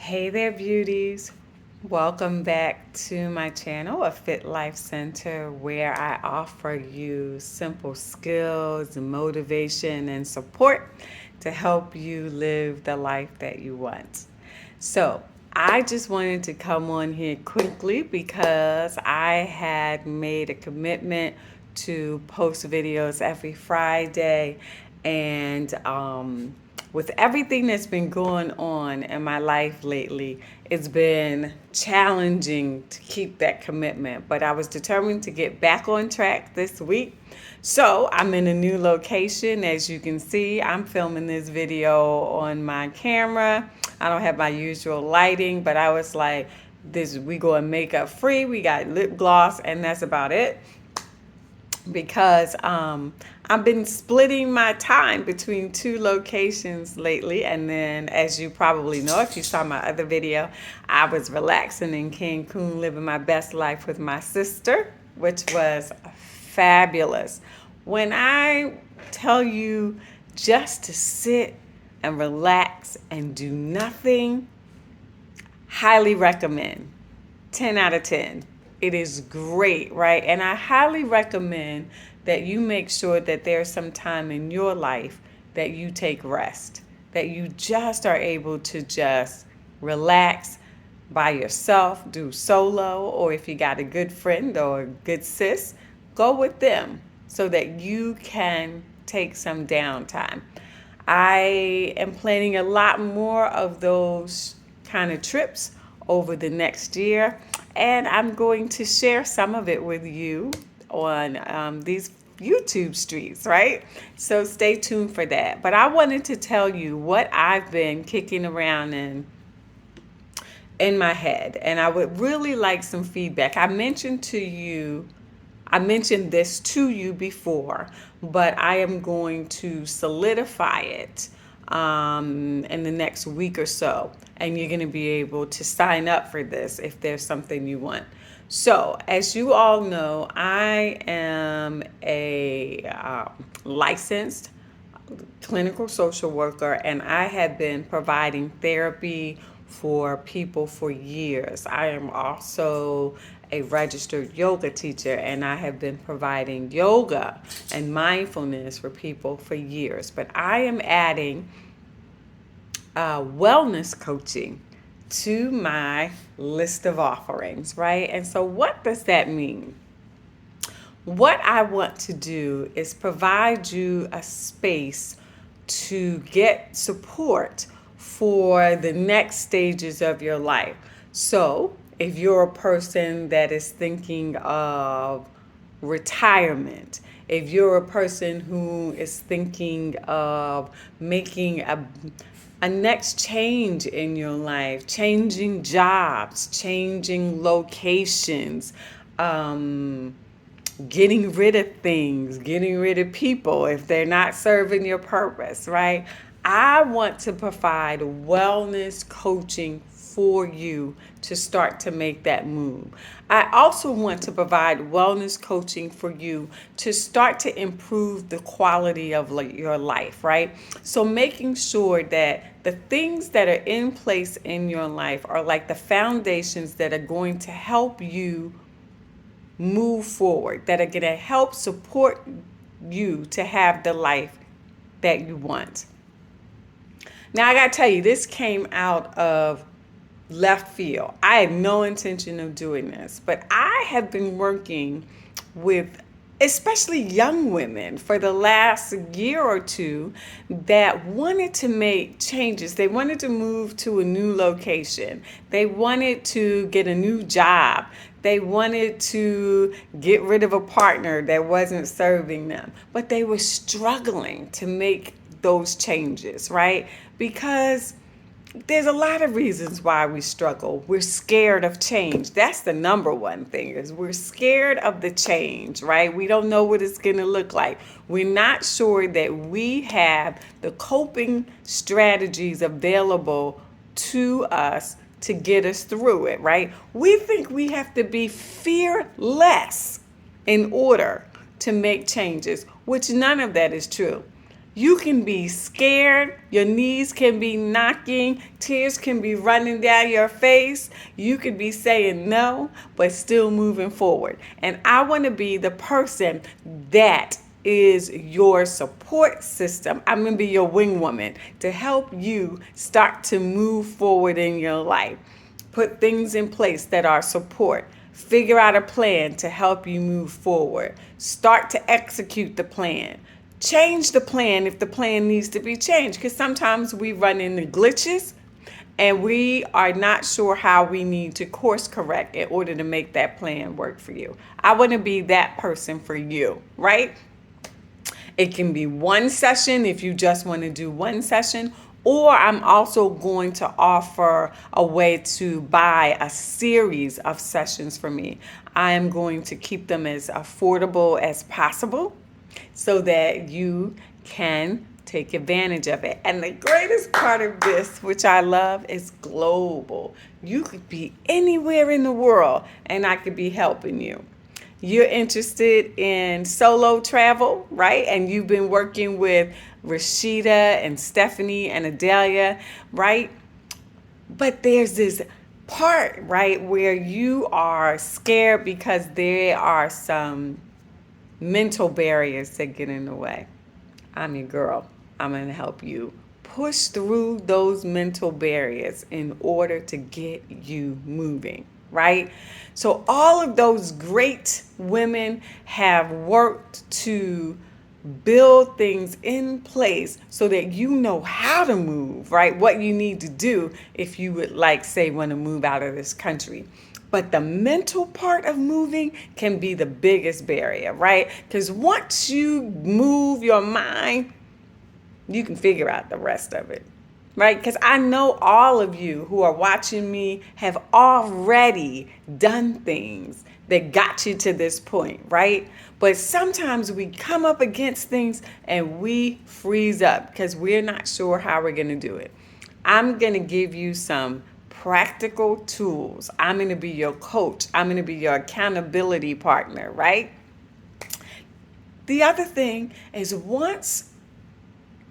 Hey there, beauties. Welcome back to my channel, A Fit Life Center, where I offer you simple skills, motivation, and support to help you live the life that you want. So, I just wanted to come on here quickly because I had made a commitment to post videos every Friday, and with everything that's been going on in my life lately, it's been challenging to keep that commitment. But I was determined to get back on track this week. So I'm in a new location. As you can see, I'm filming this video on my camera. I don't have my usual lighting, but I was like, this we going makeup free. We got lip gloss, and that's about it because I've been splitting my time between two locations lately. And then, as you probably know, if you saw my other video, I was relaxing in Cancun, living my best life with my sister, which was fabulous. When I tell you just to sit and relax and do nothing, highly recommend. 10 out of 10. It is great, right? And I highly recommend that you make sure that there's some time in your life that you take rest, that you just are able to just relax by yourself, do solo, or if you got a good friend or a good sis, go with them so that you can take some downtime. I am planning a lot more of those kind of trips over the next year, and I'm going to share some of it with you on these YouTube streets, right? So stay tuned for that. But I wanted to tell you what I've been kicking around in my head, and I would really like some feedback. I mentioned this to you before, but I am going to solidify it in the next week or so. And you're going to be able to sign up for this if there's something you want. So, as you all know, I am a licensed clinical social worker, and I have been providing therapy for people for years. I am also a registered yoga teacher, and I have been providing yoga and mindfulness for people for years. But I am adding wellness coaching to my list of offerings, right? And so, what does that mean? What I want to do is provide you a space to get support for the next stages of your life. So, if you're a person that is thinking of retirement, if you're a person who is thinking of making a next change in your life, changing jobs, changing locations, getting rid of things, getting rid of people if they're not serving your purpose, right? I want to provide wellness coaching for you to start to make that move. I also want to provide wellness coaching for you to start to improve the quality of your life, right? So making sure that the things that are in place in your life are like the foundations that are going to help you move forward, that are going to help support you to have the life that you want. Now, I got to tell you, this came out of left field. I had no intention of doing this, but I have been working with especially young women for the last year or two that wanted to make changes. They wanted to move to a new location. They wanted to get a new job. They wanted to get rid of a partner that wasn't serving them, but they were struggling to make those changes, right? Because there's a lot of reasons why we struggle. We're scared of change. That's the number one thing, is we're scared of the change, right? We don't know what it's going to look like. We're not sure that we have the coping strategies available to us to get us through it, right? We think we have to be fearless in order to make changes, which none of that is true. You can be scared, your knees can be knocking, tears can be running down your face. You could be saying no, but still moving forward. And I want to be the person that is your support system. I'm going to be your wing woman to help you start to move forward in your life. Put things in place that are support. Figure out a plan to help you move forward. Start to execute the plan. Change the plan if the plan needs to be changed, because sometimes we run into glitches and we are not sure how we need to course correct in order to make that plan work for you. I want to be that person for you, right? It can be one session if you just want to do one session, or I'm also going to offer a way to buy a series of sessions for me. I am going to keep them as affordable as possible so that you can take advantage of it. And the greatest part of this, which I love, is global. You could be anywhere in the world and I could be helping you. You're interested in solo travel, right? And you've been working with Rashida and Stephanie and Adelia, right? But there's this part, right, where you are scared because there are some mental barriers that get in the way. I'm your girl. I'm going to help you push through those mental barriers in order to get you moving, right? So all of those great women have worked to build things in place so that you know how to move, right? What you need to do if you would, like, say, want to move out of this country. But the mental part of moving can be the biggest barrier, right? Because once you move your mind, you can figure out the rest of it, right? Because I know all of you who are watching me have already done things that got you to this point, right? But sometimes we come up against things and we freeze up because we're not sure how we're going to do it. I'm going to give you some practical tools. I'm going to be your coach. I'm going to be your accountability partner, right? The other thing is, once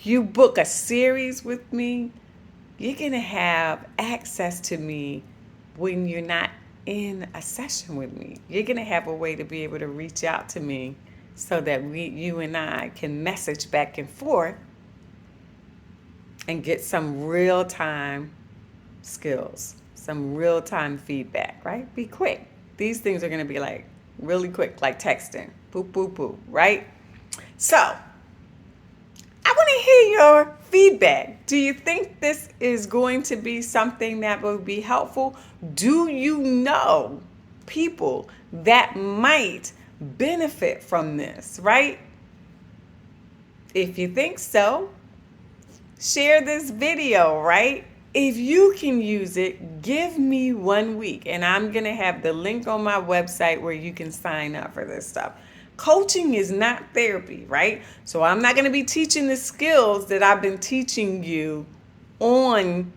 you book a series with me, you're going to have access to me when you're not in a session with me. You're going to have a way to be able to reach out to me so that you and I can message back and forth and get some real-time skills, some real-time feedback, right? Be quick. These things are going to be like really quick, like texting. Boop, boop, boop, right? So I want to hear your feedback. Do you think this is going to be something that will be helpful? Do you know people that might benefit from this, right? If you think so, share this video, right? If you can use it, give me 1 week, and I'm going to have the link on my website where you can sign up for this stuff. Coaching is not therapy, right? So I'm not going to be teaching the skills that I've been teaching you on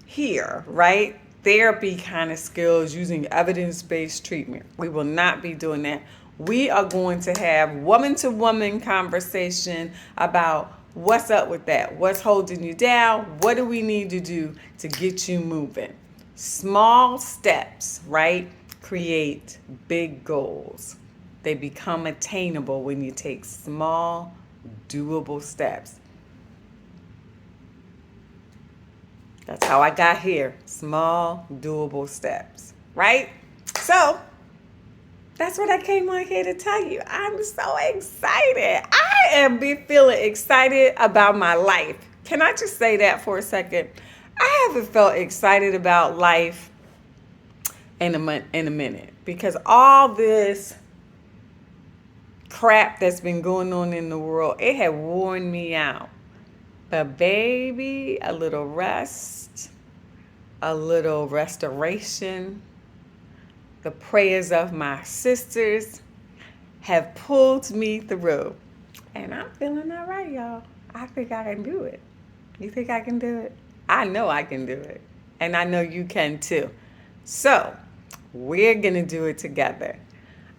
here, right? Therapy kind of skills using evidence-based treatment. We will not be doing that. We are going to have woman-to-woman conversation about what's up with that, what's holding you down, what do we need to do to get you moving. Small steps, right, create big goals. They become attainable when you take small, doable steps. That's how I got here. Small, doable steps, right? So that's what I came on here to tell you. I'm so excited. I am feeling excited about my life. Can I just say that for a second? I haven't felt excited about life in a minute, because all this crap that's been going on in the world, it had worn me out. But baby, a little rest, a little restoration, the prayers of my sisters have pulled me through. And I'm feeling all right, y'all. I think I can do it. You think I can do it? I know I can do it. And I know you can too. So we're going to do it together.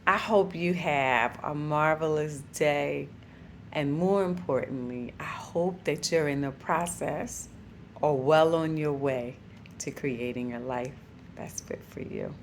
I hope you have a marvelous day. And more importantly, I hope that you're in the process or well on your way to creating a life that's fit for you.